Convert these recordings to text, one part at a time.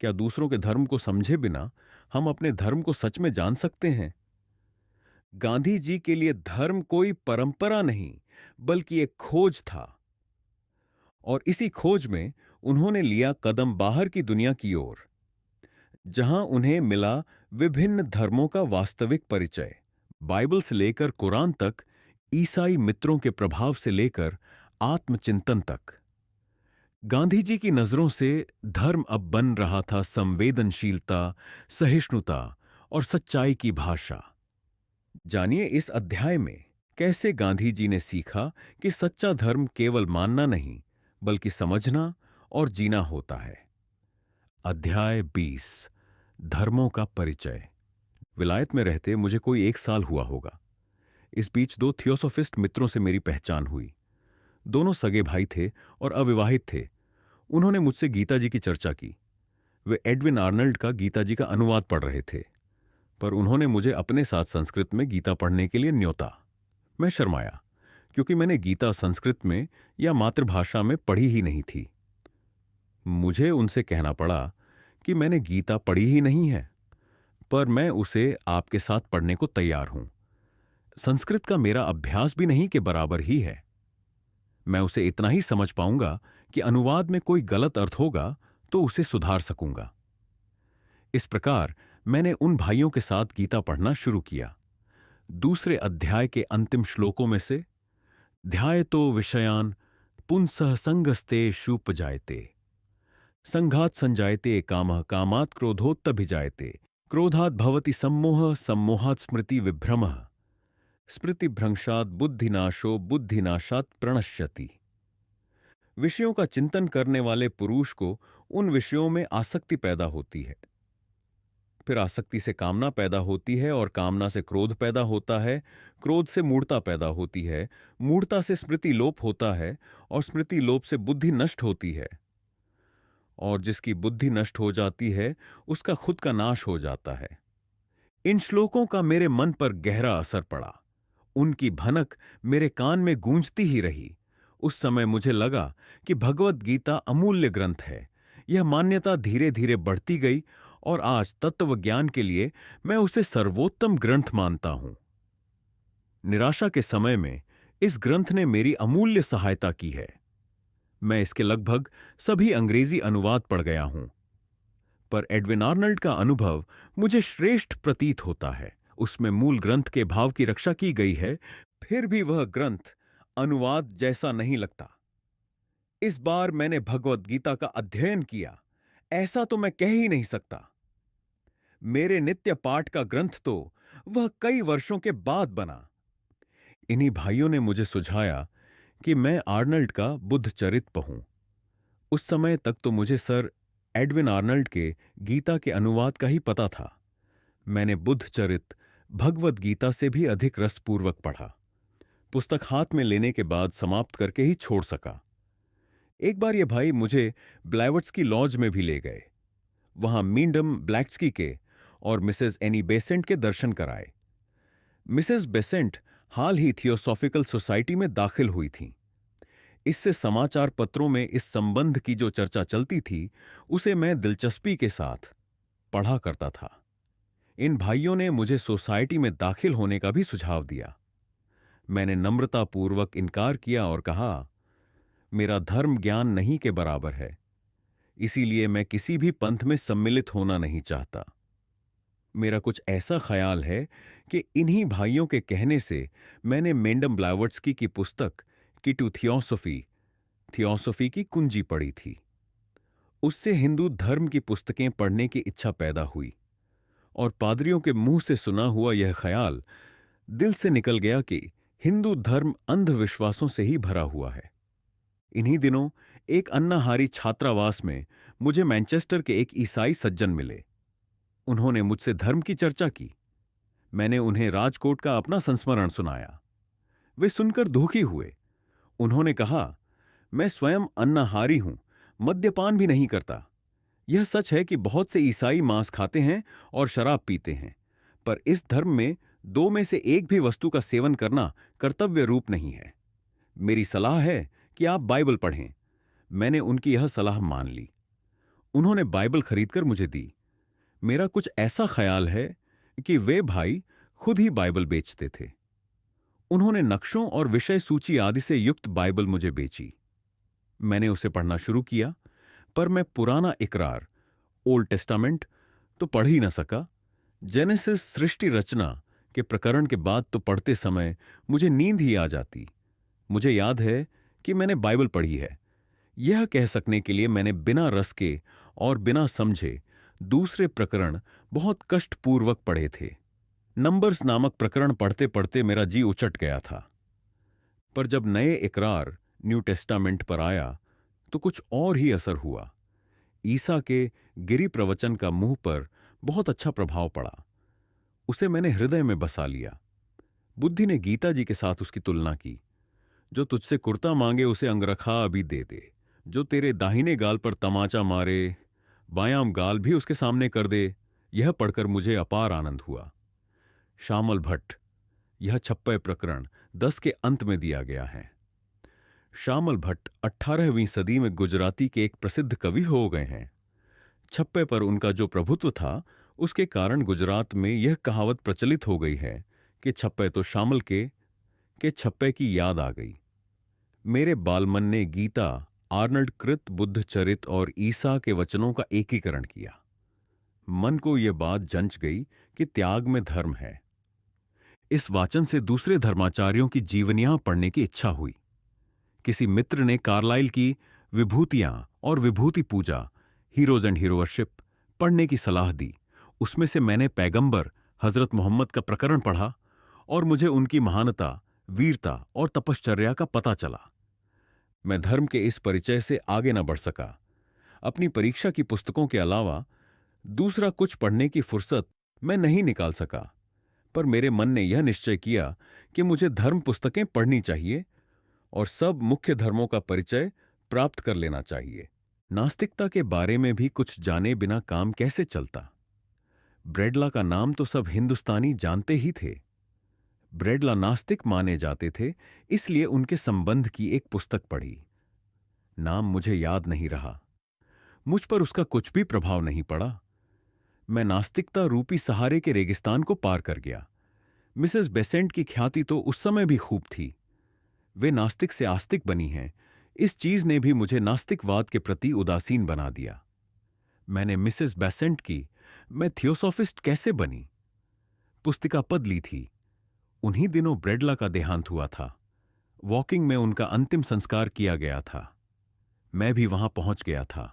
क्या दूसरों के धर्म को समझे बिना हम अपने धर्म को सच में जान सकते हैं? गांधी जी के लिए धर्म कोई परंपरा नहीं, बल्कि एक खोज था। और इसी खोज में उन्होंने लिया कदम बाहर की दुनिया की ओर, जहां उन्हें मिला विभिन्न धर्मों का वास्तविक परिचय। बाइबल से लेकर कुरान तक, ईसाई मित्रों के प्रभाव से लेकर आत्मचिंतन तक, गांधी जी की नजरों से धर्म अब बन रहा था संवेदनशीलता, सहिष्णुता और सच्चाई की भाषा। जानिए इस अध्याय में कैसे गांधी जी ने सीखा कि सच्चा धर्म केवल मानना नहीं, बल्कि समझना और जीना होता है। अध्याय 20, धर्मों का परिचय। विलायत में रहते मुझे कोई 1 साल हुआ होगा। इस बीच 2 थियोसॉफिस्ट मित्रों से मेरी पहचान हुई। दोनों सगे भाई थे और अविवाहित थे। उन्होंने मुझसे गीता जी की चर्चा की। वे एडविन आर्नल्ड का गीता जी का अनुवाद पढ़ रहे थे, पर उन्होंने मुझे अपने साथ संस्कृत में गीता पढ़ने के लिए न्योता। मैं शर्माया, क्योंकि मैंने गीता संस्कृत में या मातृभाषा में पढ़ी ही नहीं थी। मुझे उनसे कहना पड़ा कि मैंने गीता पढ़ी ही नहीं है, पर मैं उसे आपके साथ पढ़ने को तैयार हूं। संस्कृत का मेरा अभ्यास भी नहीं के बराबर ही है। मैं उसे इतना ही समझ पाऊंगा कि अनुवाद में कोई गलत अर्थ होगा तो उसे सुधार सकूंगा। इस प्रकार मैंने उन भाइयों के साथ गीता पढ़ना शुरू किया। दूसरे अध्याय के अंतिम श्लोकों में से, ध्यायतो विषयान पुंसः संगस्ते शूपजायते, संघात संजायते कामः कामात् क्रोधोत्तभिजायते, क्रोधात् भवति सम्मोहः सम्मोहात् स्मृति विभ्रमः, स्मृतिभ्रंशात् बुद्धिनाशो बुद्धिनाशात् प्रणश्यति। विषयों का चिंतन करने वाले पुरुष को उन विषयों में आसक्ति पैदा होती है, फिर आसक्ति से कामना पैदा होती है और कामना से क्रोध पैदा होता है, क्रोध से मूढ़ता पैदा होती है, मूढ़ता से स्मृति लोप होता है और स्मृति लोप से बुद्धि नष्ट होती है, और जिसकी बुद्धि नष्ट हो जाती है उसका खुद का नाश हो जाता है। इन श्लोकों का मेरे मन पर गहरा असर पड़ा। उनकी भनक मेरे कान में गूंजती ही रही। उस समय मुझे लगा कि भगवत गीता अमूल्य ग्रंथ है। यह मान्यता धीरे धीरे बढ़ती गई और आज तत्व ज्ञान के लिए मैं उसे सर्वोत्तम ग्रंथ मानता हूं। निराशा के समय में इस ग्रंथ ने मेरी अमूल्य सहायता की है। मैं इसके लगभग सभी अंग्रेजी अनुवाद पढ़ गया हूं, पर एडविन आर्नल्ड का अनुभव मुझे श्रेष्ठ प्रतीत होता है। उसमें मूल ग्रंथ के भाव की रक्षा की गई है, फिर भी वह ग्रंथ अनुवाद जैसा नहीं लगता। इस बार मैंने भगवत गीता का अध्ययन किया, ऐसा तो मैं कह ही नहीं सकता। मेरे नित्य पाठ का ग्रंथ तो वह कई वर्षों के बाद बना। इन्हीं भाइयों ने मुझे सुझाया कि मैं आर्नल्ड का बुद्ध चरित पढ़ूं। उस समय तक तो मुझे सर एडविन आर्नल्ड के गीता के अनुवाद का ही पता था। मैंने बुद्ध चरित भगवत गीता से भी अधिक रसपूर्वक पढ़ा। पुस्तक हाथ में लेने के बाद समाप्त करके ही छोड़ सका। एक बार ये भाई मुझे ब्लैवर्ट्स्की लॉज में भी ले गए। वहां मींडम ब्लैक्सकी के और मिसेस एनी बेसेंट के दर्शन कराए। मिसेस बेसेंट हाल ही थियोसॉफिकल सोसाइटी में दाखिल हुई थीं। इससे समाचार पत्रों में इस संबंध की जो चर्चा चलती थी, उसे मैं दिलचस्पी के साथ पढ़ा करता था। इन भाइयों ने मुझे सोसाइटी में दाखिल होने का भी सुझाव दिया। मैंने नम्रतापूर्वक इनकार किया और कहा, मेरा धर्म ज्ञान नहीं के बराबर है, इसीलिए मैं किसी भी पंथ में सम्मिलित होना नहीं चाहता। मेरा कुछ ऐसा ख्याल है कि इन्हीं भाइयों के कहने से मैंने मेंडम ब्लैवर्ट्स्की की पुस्तक की टू थियोसॉफी की कुंजी पढ़ी थी। उससे हिंदू धर्म की पुस्तकें पढ़ने की इच्छा पैदा हुई और पादरियों के मुंह से सुना हुआ यह ख्याल दिल से निकल गया कि हिंदू धर्म अंधविश्वासों से ही भरा हुआ है। इन्हीं दिनों एक अन्नाहारी छात्रावास में मुझे मैनचेस्टर के एक ईसाई सज्जन मिले। उन्होंने मुझसे धर्म की चर्चा की। मैंने उन्हें राजकोट का अपना संस्मरण सुनाया। वे सुनकर दुखी हुए। उन्होंने कहा, मैं स्वयं अन्नाहारी हूं, मद्यपान भी नहीं करता। यह सच है कि बहुत से ईसाई मांस खाते हैं और शराब पीते हैं, पर इस धर्म में 2 में से एक भी वस्तु का सेवन करना कर्तव्य रूप नहीं है। मेरी सलाह है कि आप बाइबल पढ़ें। मैंने उनकी यह सलाह मान ली। उन्होंने बाइबल खरीदकर मुझे दी। मेरा कुछ ऐसा ख्याल है कि वे भाई खुद ही बाइबल बेचते थे। उन्होंने नक्शों और विषय सूची आदि से युक्त बाइबल मुझे बेची। मैंने उसे पढ़ना शुरू किया, पर मैं पुराना इकरार, ओल्ड टेस्टामेंट, तो पढ़ ही न सका। जेनेसिस सृष्टि रचना के प्रकरण के बाद तो पढ़ते समय मुझे नींद ही आ जाती। मुझे याद है कि मैंने बाइबल पढ़ी है, यह कह सकने के लिए मैंने बिना रस के और बिना समझे दूसरे प्रकरण बहुत कष्टपूर्वक पढ़े थे। नंबर्स नामक प्रकरण पढ़ते पढ़ते मेरा जी उचट गया था। पर जब नए इकरार न्यू टेस्टामेंट पर आया तो कुछ और ही असर हुआ। ईसा के गिरी प्रवचन का मुंह पर बहुत अच्छा प्रभाव पड़ा। उसे मैंने हृदय में बसा लिया। बुद्धि ने गीता जी के साथ उसकी तुलना की। जो तुझसे कुर्ता मांगे उसे अंगरखा अभी दे दे, जो तेरे दाहिने गाल पर तमाचा मारे बायां गाल भी उसके सामने कर दे। यह पढ़कर मुझे अपार आनंद हुआ। श्यामल भट्ट, यह 56 प्रकरण 10 के अंत में दिया गया है। श्यामल भट्ट 18वीं सदी में गुजराती के एक प्रसिद्ध कवि हो गए हैं। छप्पे पर उनका जो प्रभुत्व था, उसके कारण गुजरात में यह कहावत प्रचलित हो गई है कि छप्पे तो श्यामल के छप्पे की याद आ गई। मेरे बालमन ने गीता, आर्नल्ड कृत बुद्ध चरित और ईसा के वचनों का एकीकरण किया। मन को यह बात जंच गई कि त्याग में धर्म है। इस वाचन से दूसरे धर्माचार्यों की जीवनियां पढ़ने की इच्छा हुई। किसी मित्र ने कार्लाइल की विभूतियां और विभूति पूजा, हीरोज एंड हीरोवर्शिप, पढ़ने की सलाह दी। उसमें से मैंने पैगंबर हजरत मोहम्मद का प्रकरण पढ़ा और मुझे उनकी महानता, वीरता और तपश्चर्या का पता चला। मैं धर्म के इस परिचय से आगे न बढ़ सका। अपनी परीक्षा की पुस्तकों के अलावा दूसरा कुछ पढ़ने की फुर्सत मैं नहीं निकाल सका। पर मेरे मन ने यह निश्चय किया कि मुझे धर्म पुस्तकें पढ़नी चाहिए और सब मुख्य धर्मों का परिचय प्राप्त कर लेना चाहिए। नास्तिकता के बारे में भी कुछ जाने बिना काम कैसे चलता। ब्रेडला का नाम तो सब हिंदुस्तानी जानते ही थे। ब्रेडला नास्तिक माने जाते थे, इसलिए उनके संबंध की एक पुस्तक पढ़ी। नाम मुझे याद नहीं रहा। मुझ पर उसका कुछ भी प्रभाव नहीं पड़ा। मैं नास्तिकता रूपी सहारे के रेगिस्तान को पार कर गया। मिसेस बेसेंट की ख्याति तो उस समय भी खूब थी। वे नास्तिक से आस्तिक बनी हैं। इस चीज ने भी मुझे नास्तिकवाद के प्रति उदासीन बना दिया। मैंने मिसेस बेसेंट की मैं थियोसॉफिस्ट कैसे बनी पुस्तिका पद ली थी। उन्हीं दिनों ब्रेडला का देहांत हुआ था। वॉकिंग में उनका अंतिम संस्कार किया गया था। मैं भी वहां पहुंच गया था।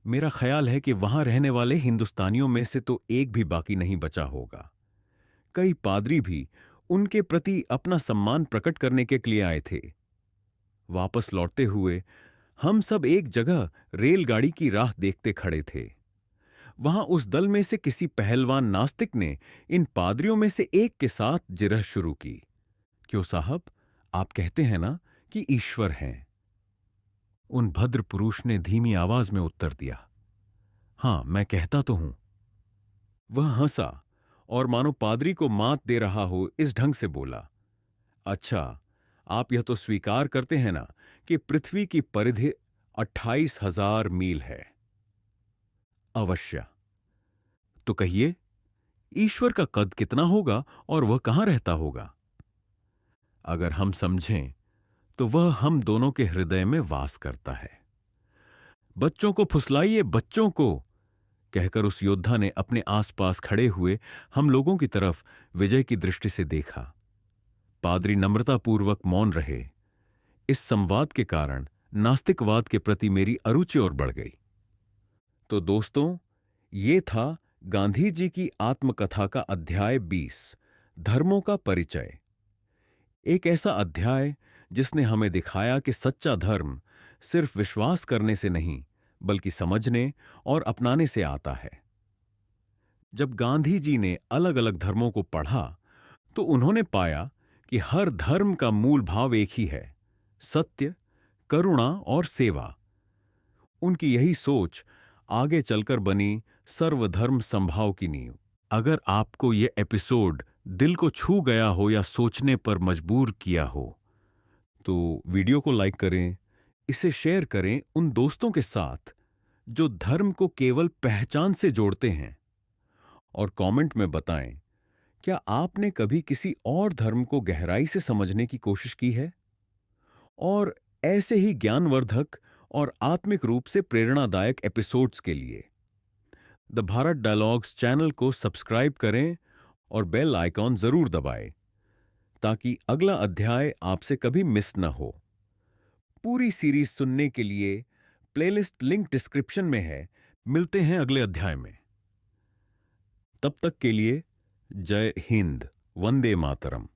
मेरा ख्याल है कि वहां रहने वाले हिंदुस्तानियों में से तो एक भी बाकी नहीं बचा होगा। कई पादरी भी उनके प्रति अपना सम्मान प्रकट करने के लिए आए थे। वापस लौटते हुए हम सब एक जगह रेलगाड़ी की राह देखते खड़े थे। वहां उस दल में से किसी पहलवान नास्तिक ने इन पादरियों में से एक के साथ जिरह शुरू की। क्यों साहब, आप कहते हैं ना कि ईश्वर हैं? उन भद्र पुरुष ने धीमी आवाज में उत्तर दिया, हां, मैं कहता तो हूं। वह हंसा और मानो पादरी को मात दे रहा हो इस ढंग से बोला, अच्छा, आप यह तो स्वीकार करते हैं ना कि पृथ्वी की परिधि 28,000 मील है? अवश्य। तो कहिए, ईश्वर का कद कितना होगा और वह कहां रहता होगा? अगर हम समझें तो वह हम दोनों के हृदय में वास करता है। बच्चों को फुसलाइए, बच्चों को, कहकर उस योद्धा ने अपने आसपास खड़े हुए हम लोगों की तरफ विजय की दृष्टि से देखा। पादरी नम्रतापूर्वक मौन रहे। इस संवाद के कारण नास्तिकवाद के प्रति मेरी अरुचि और बढ़ गई। तो दोस्तों, ये था गांधी जी की आत्मकथा का अध्याय 20, धर्मों का परिचय। एक ऐसा अध्याय जिसने हमें दिखाया कि सच्चा धर्म सिर्फ विश्वास करने से नहीं, बल्कि समझने और अपनाने से आता है। जब गांधी जी ने अलग अलग धर्मों को पढ़ा तो उन्होंने पाया कि हर धर्म का मूल भाव एक ही है, सत्य, करुणा और सेवा। उनकी यही सोच आगे चलकर बनी सर्वधर्म समभाव की नींव। अगर आपको यह एपिसोड दिल को छू गया हो या सोचने पर मजबूर किया हो तो वीडियो को लाइक करें, इसे शेयर करें उन दोस्तों के साथ जो धर्म को केवल पहचान से जोड़ते हैं। और कमेंट में बताएं, क्या आपने कभी किसी और धर्म को गहराई से समझने की कोशिश की है? और ऐसे ही ज्ञानवर्धक और आत्मिक रूप से प्रेरणादायक एपिसोड्स के लिए द भारत डायलॉग्स चैनल को सब्सक्राइब करें और बेल आइकॉन जरूर दबाएं, ताकि अगला अध्याय आपसे कभी मिस न हो। पूरी सीरीज सुनने के लिए प्लेलिस्ट लिंक डिस्क्रिप्शन में है। मिलते हैं अगले अध्याय में। तब तक के लिए जय हिंद, वंदे मातरम।